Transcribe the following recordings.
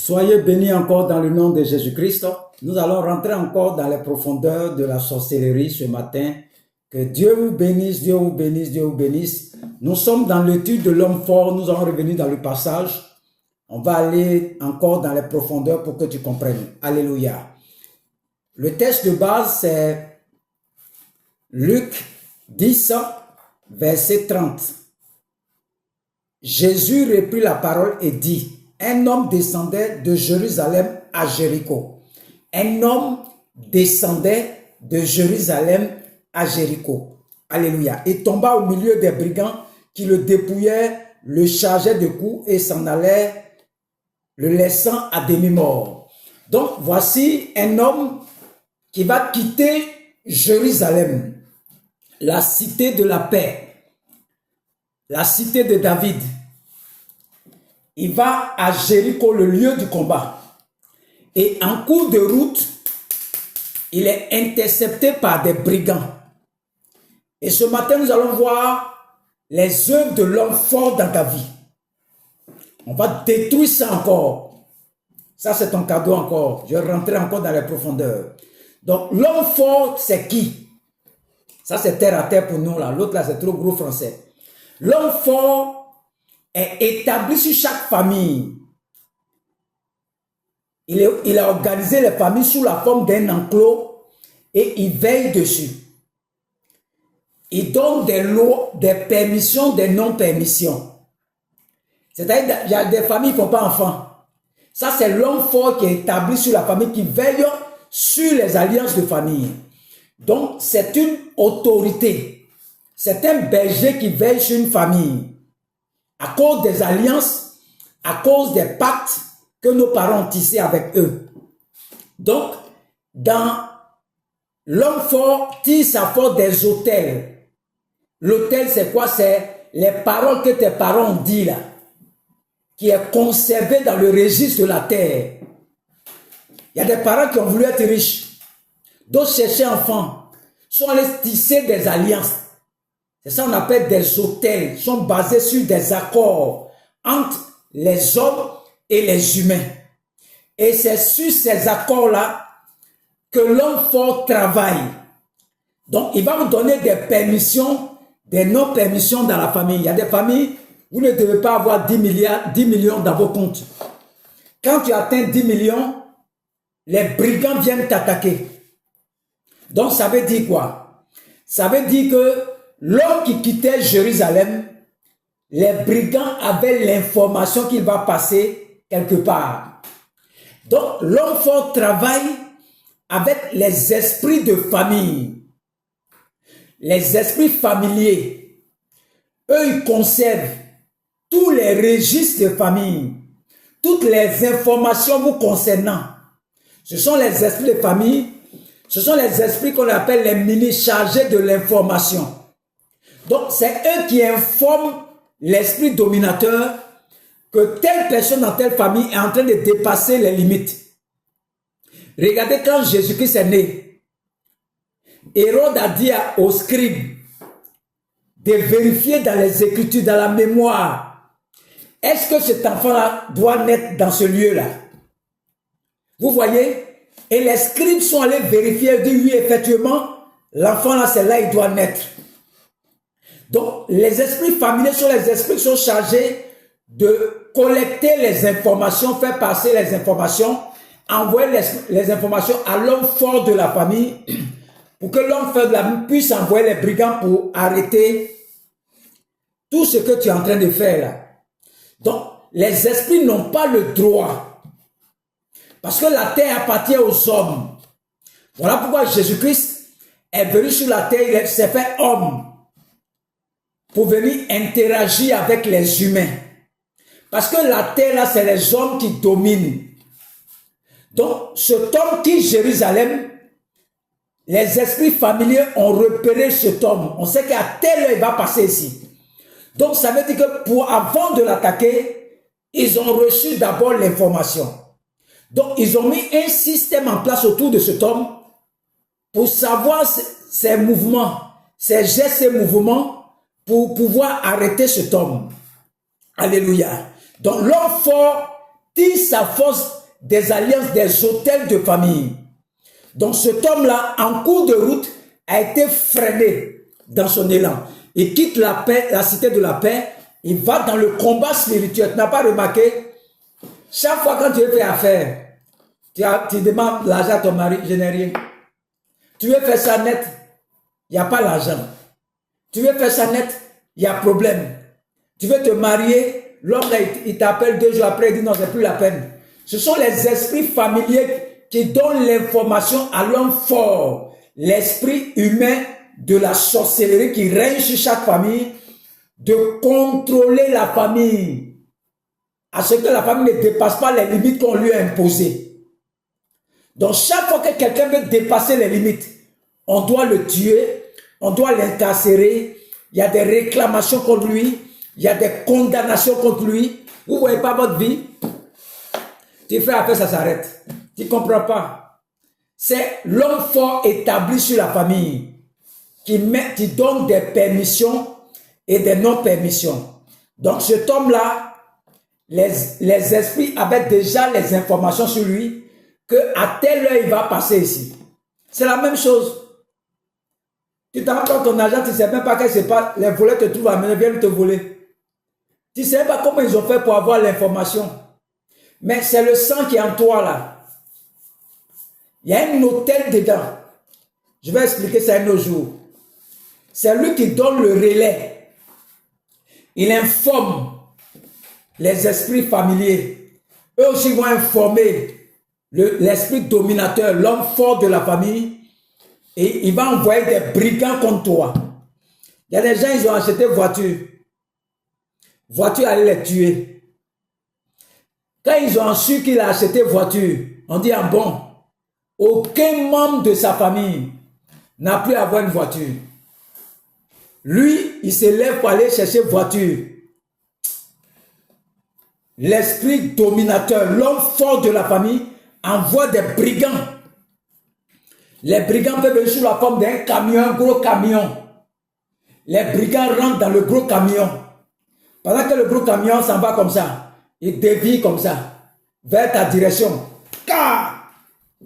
Soyez bénis encore dans le nom de Jésus-Christ. Nous allons rentrer encore dans les profondeurs de la sorcellerie ce matin. Que Dieu vous bénisse, Dieu vous bénisse, Dieu vous bénisse. Nous sommes dans l'étude de l'homme fort. Nous allons revenir dans le passage. On va aller encore dans les profondeurs pour que tu comprennes. Alléluia. Le texte de base, c'est Luc 10, verset 30. Jésus reprit la parole et dit: un homme descendait de Jérusalem à Jéricho. Un homme descendait de Jérusalem à Jéricho. Alléluia. Il tomba au milieu des brigands qui le dépouillaient, le chargeaient de coups et s'en allaient, le laissant à demi-mort. Donc, voici un homme qui va quitter Jérusalem, la cité de la paix, la cité de David. Il va à Jéricho, le lieu du combat. Et en cours de route, il est intercepté par des brigands. Et ce matin, nous allons voir les œuvres de l'homme fort dans ta vie. On va détruire ça encore. Ça, c'est ton cadeau encore. Je vais rentrer encore dans les profondeurs. Donc, l'homme fort, c'est qui? Ça, c'est terre à terre pour nous, là. L'autre, là, c'est trop gros français. L'homme fort est établi sur chaque famille. Il a organisé les familles sous la forme d'un enclos et il veille dessus. Il donne des lois, des permissions, des non-permissions. C'est-à-dire qu'il y a des familles qui ne font pas enfants. Ça, c'est l'homme fort qui est établi sur la famille, qui veille sur les alliances de famille. Donc, c'est une autorité. C'est un berger qui veille sur une famille. À cause des alliances, à cause des pactes que nos parents ont tissés avec eux. Donc, dans l'homme fort tisse sa force des autels. L'autel, c'est quoi? C'est les paroles que tes parents ont dit là, qui est conservé dans le registre de la terre. Il y a des parents qui ont voulu être riches, d'autres cherchaient enfants, sont allés tisser des alliances. C'est ça qu'on appelle des autels, sont basés sur des accords entre les hommes et les humains. Et c'est sur ces accords-là que l'homme fort travaille. Donc, il va vous donner des permissions, des non-permissions dans la famille. Il y a des familles, vous ne devez pas avoir 10 millions dans vos comptes. Quand tu atteins 10 millions, les brigands viennent t'attaquer. Donc, ça veut dire quoi? Ça veut dire que l'homme qui quittait Jérusalem, les brigands avaient l'information qu'il va passer quelque part. Donc, l'homme fort travaille avec les esprits de famille. Les esprits familiers, eux, ils conservent tous les registres de famille, toutes les informations vous concernant. Ce sont les esprits de famille, ce sont les esprits qu'on appelle les mini-chargés de l'information. Donc, c'est eux qui informent l'esprit dominateur que telle personne dans telle famille est en train de dépasser les limites. Regardez quand Jésus-Christ est né. Hérode a dit aux scribes de vérifier dans les Écritures, dans la mémoire. Est-ce que cet enfant-là doit naître dans ce lieu-là? Vous voyez? Et les scribes sont allés vérifier et dire oui, effectivement, l'enfant-là, c'est là, il doit naître. Donc, les esprits familiers sont les esprits qui sont chargés de collecter les informations, faire passer les informations, envoyer les informations à l'homme fort de la famille pour que l'homme fort de la famille puisse envoyer les brigands pour arrêter tout ce que tu es en train de faire là. Donc, les esprits n'ont pas le droit parce que la terre appartient aux hommes. Voilà pourquoi Jésus-Christ est venu sur la terre, il s'est fait homme pour venir interagir avec les humains. Parce que la terre, là, c'est les hommes qui dominent. Donc, cet homme qui Jérusalem, les esprits familiers ont repéré cet homme. On sait qu'à telle heure, il va passer ici. Donc, ça veut dire que avant de l'attaquer, ils ont reçu d'abord l'information. Donc, ils ont mis un système en place autour de cet homme pour savoir ses mouvements, ses gestes, ses mouvements, pour pouvoir arrêter cet homme. Alléluia. Donc l'homme fort tire sa force des alliances, des hôtels de famille. Donc cet homme-là, en cours de route, a été freiné dans son élan. Il quitte la paix, la cité de la paix, il va dans le combat spirituel. Tu n'as pas remarqué? Chaque fois quand tu veux faire affaire, tu demandes l'argent à ton mari, je n'ai rien. Tu veux faire ça net, il n'y a pas l'argent. Tu veux faire ça net, il y a problème. Tu veux te marier, l'homme il t'appelle 2 jours après, il dit non, c'est plus la peine. Ce sont les esprits familiers qui donnent l'information à l'homme fort. L'esprit humain de la sorcellerie qui règne sur chaque famille, de contrôler la famille, à ce que la famille ne dépasse pas les limites qu'on lui a imposées. Donc chaque fois que quelqu'un veut dépasser les limites, on doit le tuer, on doit l'incarcérer, il y a des réclamations contre lui, il y a des condamnations contre lui. Vous ne voyez pas votre vie? Tu fais après, ça s'arrête. Tu ne comprends pas. C'est l'homme fort établi sur la famille qui donne des permissions et des non-permissions. Donc cet homme-là, les esprits avaient déjà les informations sur lui qu'à telle heure il va passer ici. C'est la même chose. Tu t'entends ton argent, tu ne sais même pas qu'est-ce qui se passe. Les voleurs te trouvent à mener, viennent te voler. Tu ne sais pas comment ils ont fait pour avoir l'information. Mais c'est le sang qui est en toi là. Il y a un hôtel dedans. Je vais expliquer ça un autre jour. C'est lui qui donne le relais. Il informe les esprits familiers. Eux aussi vont informer l'esprit dominateur, l'homme fort de la famille. Et il va envoyer des brigands contre toi. Il y a des gens, ils ont acheté voiture. Voiture allait les tuer. Quand ils ont su qu'il a acheté voiture, on dit, ah bon, aucun membre de sa famille n'a pu avoir une voiture. Lui, il se lève pour aller chercher voiture. L'esprit dominateur, l'homme fort de la famille, envoie des brigands. Les brigands peuvent venir sous la forme d'un camion, un gros camion. Les brigands rentrent dans le gros camion. Pendant que le gros camion s'en va comme ça, il dévie comme ça, vers ta direction. Car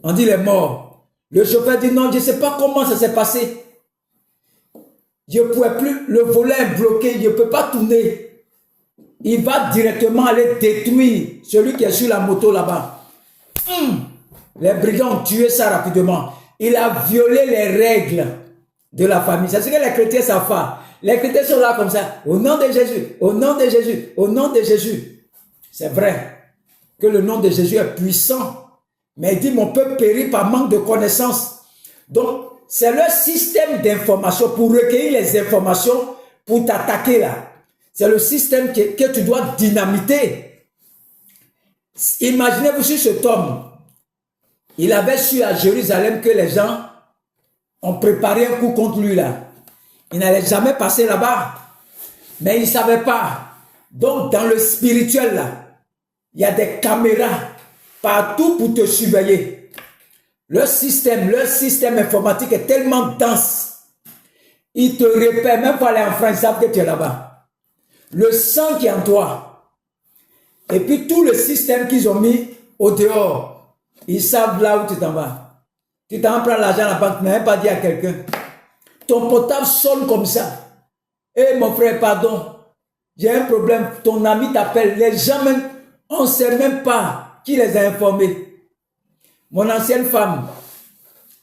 on dit les morts. Le chauffeur dit non, je ne sais pas comment ça s'est passé. Je ne pouvais plus, le volet est bloqué, je ne peux pas tourner. Il va directement aller détruire celui qui est sur la moto là-bas. Les brigands ont tué ça rapidement. Il a violé les règles de la famille. C'est ce que les chrétiens savent faire. Les chrétiens sont là comme ça. Au nom de Jésus, au nom de Jésus, au nom de Jésus. C'est vrai que le nom de Jésus est puissant. Mais il dit, mon peuple périt par manque de connaissance. Donc, c'est leur système d'information pour recueillir les informations pour t'attaquer là. C'est le système que tu dois dynamiter. Imaginez-vous sur cet homme. Il avait su à Jérusalem que les gens ont préparé un coup contre lui là. Il n'allait jamais passer là-bas. Mais il ne savait pas. Donc dans le spirituel là, il y a des caméras partout pour te surveiller. Leur système informatique est tellement dense. Il te repère, même pour aller en France, ils savent que tu es là-bas. Le sang qui est en toi. Et puis tout le système qu'ils ont mis au dehors. Ils savent là où tu t'en vas. Tu t'en prends l'argent à la banque, tu n'as même pas dit à quelqu'un. Ton portable sonne comme ça. Eh mon frère, pardon. J'ai un problème. Ton ami t'appelle. Les gens même, on ne sait même pas qui les a informés. Mon ancienne femme,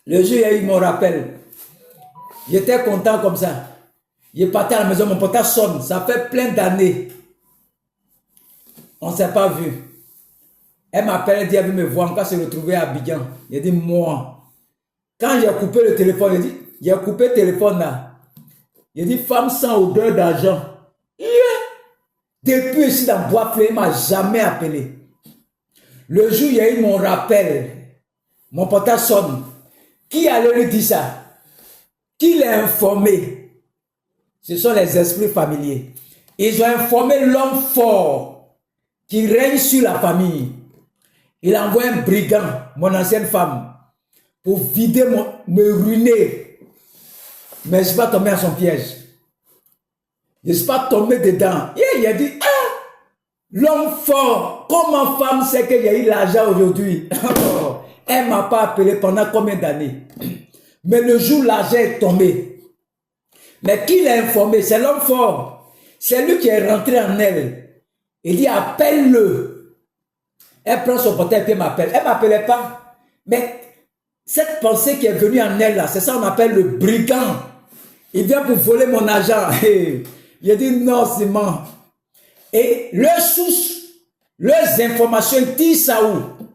le jour où il me rappelle. J'étais content comme ça. Je partais à la maison, mon portable sonne. Ça fait plein d'années. On ne s'est pas vu. Elle m'appelle, elle dit, elle veut me voir, quand se retrouver à Abidjan. Il dit, moi. Quand j'ai coupé le téléphone, il dit, j'ai coupé le téléphone là. Il dit, femme sans odeur d'argent. Depuis ici dans Bois-Fleur, il ne m'a jamais appelé. Le jour où il y a eu mon rappel, mon portable sonne. Qui allait lui dire ça? Qui l'a informé? Ce sont les esprits familiers. Ils ont informé l'homme fort qui règne sur la famille. Il a envoyé un brigand, mon ancienne femme, pour vider, me ruiner. Mais je ne suis pas tombé à son piège. Je ne suis pas tombé dedans. Et il a dit, ah, L'homme fort, comme ma femme sait qu'il y a eu l'argent aujourd'hui. Elle ne m'a pas appelé pendant combien d'années? Mais le jour où l'argent est tombé, mais qui l'a informé? C'est l'homme fort. C'est lui qui est rentré en elle. Il dit appelle-le. Elle prend son portable et m'appelle. Elle ne m'appelait pas. Mais cette pensée qui est venue en elle là, c'est ça qu'on appelle le brigand. Il vient pour voler mon argent. Il a dit non, Simon. Et leurs sources, leurs informations, ils tirent ça où?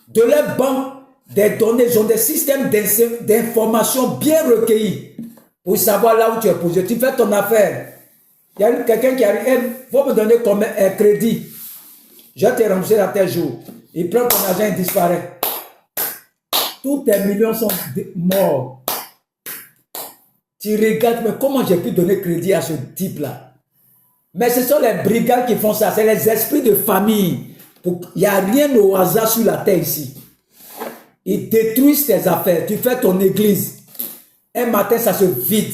De leur banque des données, ils ont des systèmes d'informations bien recueillis pour savoir là où tu es posé. Tu fais ton affaire. Il y a quelqu'un qui arrive, il faut me donner comme un crédit. Je vais te rembourser à tel jour. Il prend ton argent et disparaît. Tous tes millions sont morts. Tu regardes, mais comment j'ai pu donner crédit à ce type-là? Mais ce sont les brigands qui font ça. C'est les esprits de famille. Il n'y a rien au hasard sur la terre ici. Ils détruisent tes affaires. Tu fais ton église. Un matin, ça se vide.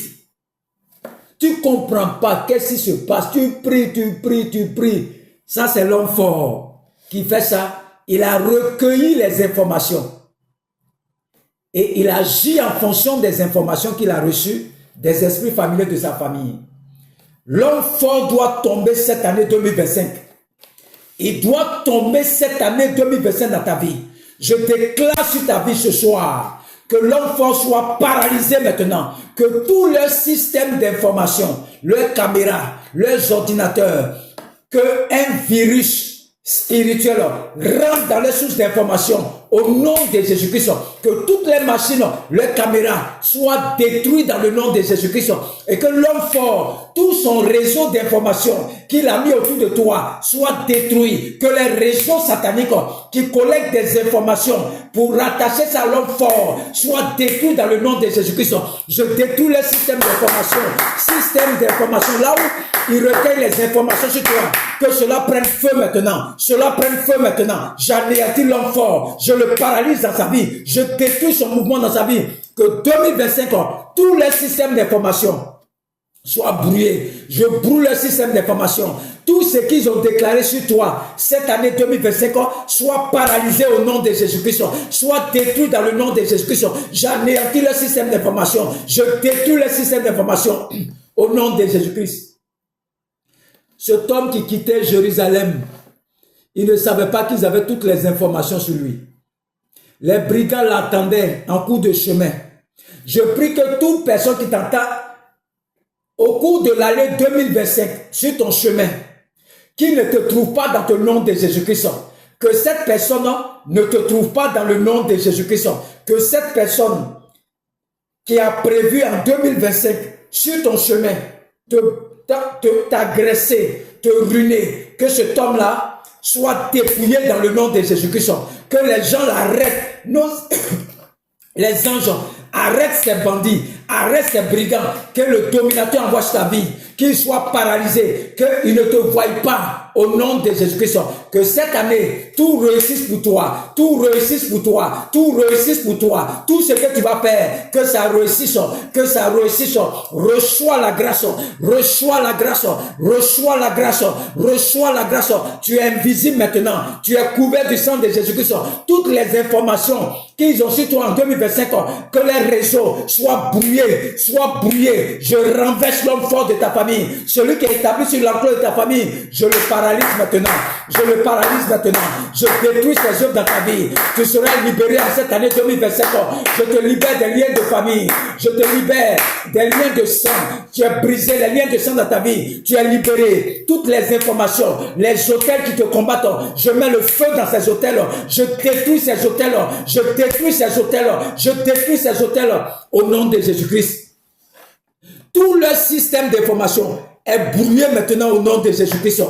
Tu ne comprends pas qu'est-ce qui se passe. Tu pries, tu pries, tu pries. Ça, c'est l'homme fort qui fait ça. Il a recueilli les informations. Et il agit en fonction des informations qu'il a reçues des esprits familiers de sa famille. L'homme fort doit tomber cette année 2025. Il doit tomber cette année 2025 dans ta vie. Je déclare sur ta vie ce soir que l'homme fort soit paralysé maintenant. Que tous leurs systèmes d'information, leurs caméras, leurs ordinateurs, qu'un virus spirituel rentre dans les sources d'information au nom de Jésus-Christ. Que toutes les machines, les caméras soient détruites dans le nom de Jésus-Christ. Et que l'homme fort, tout son réseau d'information qu'il a mis autour de toi soit détruit. Que les réseaux sataniques qui collectent des informations pour rattacher ça à l'homme fort soient détruits dans le nom de Jésus-Christ. Je détruis le système d'information. Système d'information. Là où il recueille les informations sur toi. Que cela prenne feu maintenant. Cela prenne feu maintenant. J'anéantis l'homme fort. Je le paralyse dans sa vie. Je détruis son mouvement dans sa vie. Que 2025, tous les systèmes d'information soient brouillés. Je brûle le système d'information. Tout ce qu'ils ont déclaré sur toi cette année 2025 soit paralysé au nom de Jésus-Christ. Soit détruit dans le nom de Jésus-Christ. J'anéantis le système d'information. Je détruis le système d'information au nom de Jésus-Christ. Cet homme qui quittait Jérusalem, il ne savait pas qu'ils avaient toutes les informations sur lui. Les brigands l'attendaient en cours de chemin. Je prie que toute personne qui t'entend au cours de l'année 2025 sur ton chemin, qui ne te trouve pas dans le nom de Jésus-Christ, que cette personne ne te trouve pas dans le nom de Jésus-Christ, que cette personne qui a prévu en 2025 sur ton chemin t'agresser, te ruiner, que cet homme-là soit dépouillé dans le nom de Jésus-Christ, que les gens l'arrêtent, les anges arrêtent ces bandits, arrêtent ces brigands, que le dominateur envoie ta vie, qu'il soit paralysé, qu'il ne te voie pas au nom de Jésus-Christ. Que cette année, tout réussisse pour toi, tout réussisse pour toi, tout réussisse pour toi, tout ce que tu vas faire, que ça réussisse, que ça réussisse. Reçois la grâce, reçois la grâce, reçois la grâce, reçois la grâce. Tu es invisible maintenant, tu es couvert du sang de Jésus-Christ. Toutes les informations qu'ils ont sur toi en 2025, que les réseaux soient brouillés, soient brouillés. Je renverse l'homme fort de ta famille. Celui qui est établi sur l'emploi de ta famille, je le paralyse maintenant. Je le paralyse maintenant. Je détruis ses œuvres dans ta vie. Tu seras libéré en cette année 2027. Je te libère des liens de famille. Je te libère des liens de sang. Tu es brisé les liens de sang dans ta vie. Tu es libéré. Toutes les informations, les hôtels qui te combattent, je mets le feu dans ces hôtels. Je détruis ces hôtels. Je détruis ces hôtels. Je détruis ces hôtels au nom de Jésus-Christ. Tout leur système d'information est brouillé maintenant au nom de Jésus-Christ.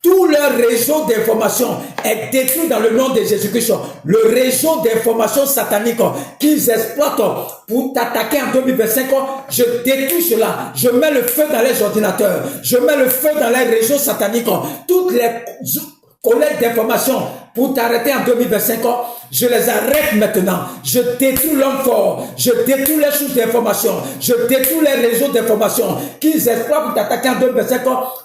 Tout leur réseau d'information est détruit dans le nom de Jésus-Christ. Le réseau d'information satanique qu'ils exploitent pour t'attaquer en 2025, je détruis cela. Je mets le feu dans les ordinateurs. Je mets le feu dans les réseaux sataniques. Toutes les collectes d'informations pour t'arrêter en 2025, je les arrête maintenant. Je détruis l'homme fort. Je détruis les sources d'information. Je détruis les réseaux d'information qu'ils exploitent pour t'attaquer en 2025.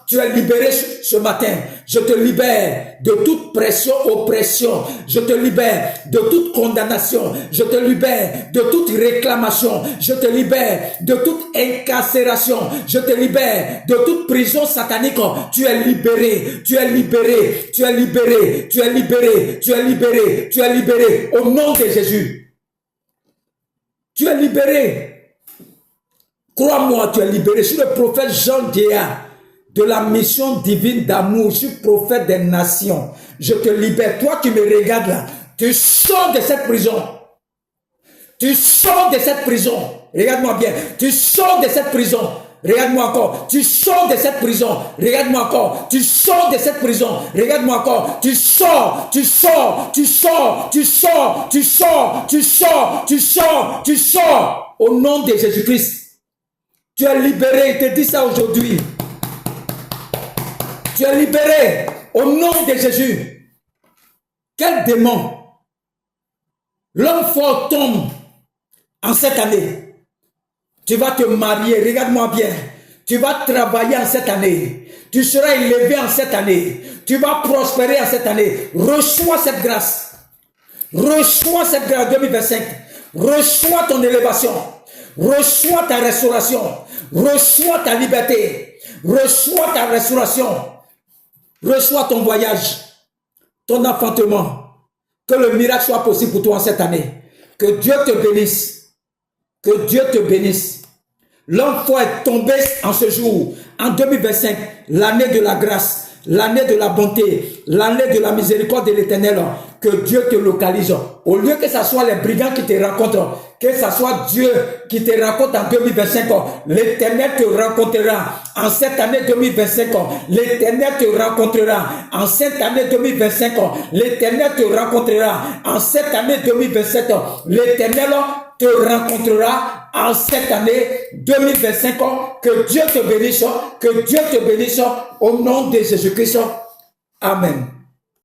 Tu es libéré ce matin. Je te libère de toute pression, oppression. Je te libère de toute condamnation. Je te libère de toute réclamation. Je te libère de toute incarcération. Je te libère de toute prison satanique. Tu es libéré. Tu es libéré. Tu es libéré. Tu es libéré. Tu es libéré. Tu es libéré. Au nom de Jésus. Tu es libéré. Crois-moi, tu es libéré. Je suis le prophète Jean Déa de la mission divine d'amour. Je suis prophète des nations. Je te libère. Toi qui me regardes là, tu sors de cette prison. Tu sors de cette prison. Regarde-moi bien. Tu sors de cette prison. Regarde-moi encore. Tu sors de cette prison. Regarde-moi encore. Tu sors de cette prison. Regarde-moi encore. Tu sors. Tu sors. Tu sors. Tu sors. Tu sors. Tu sors. Tu sors. Tu sors. Au nom de Jésus-Christ. Tu es libéré. Il te dit ça aujourd'hui. Tu es libéré. Au nom de Jésus. Quel démon. L'homme fort tombe en cette année. Tu vas te marier, regarde-moi bien. Tu vas travailler en cette année. Tu seras élevé en cette année. Tu vas prospérer en cette année. Reçois cette grâce. Reçois cette grâce 2025. Reçois ton élévation. Reçois ta restauration. Reçois ta liberté. Reçois ta restauration. Reçois ton voyage. Ton enfantement. Que le miracle soit possible pour toi en cette année. Que Dieu te bénisse. Que Dieu te bénisse. L'homme fort est tombé en ce jour, en 2025, l'année de la grâce, l'année de la bonté, l'année de la miséricorde de l'Éternel. Que Dieu te localise. Au lieu que ce soit les brigands qui te rencontrent, que ce soit Dieu qui te rencontre en 2025, l'Éternel te rencontrera en cette année 2025. L'Éternel te rencontrera en cette année 2025. L'Éternel te rencontrera en cette année 2027. L'Éternel te rencontrera en cette année 2025. Que Dieu te bénisse. Que Dieu te bénisse au nom de Jésus-Christ. Amen.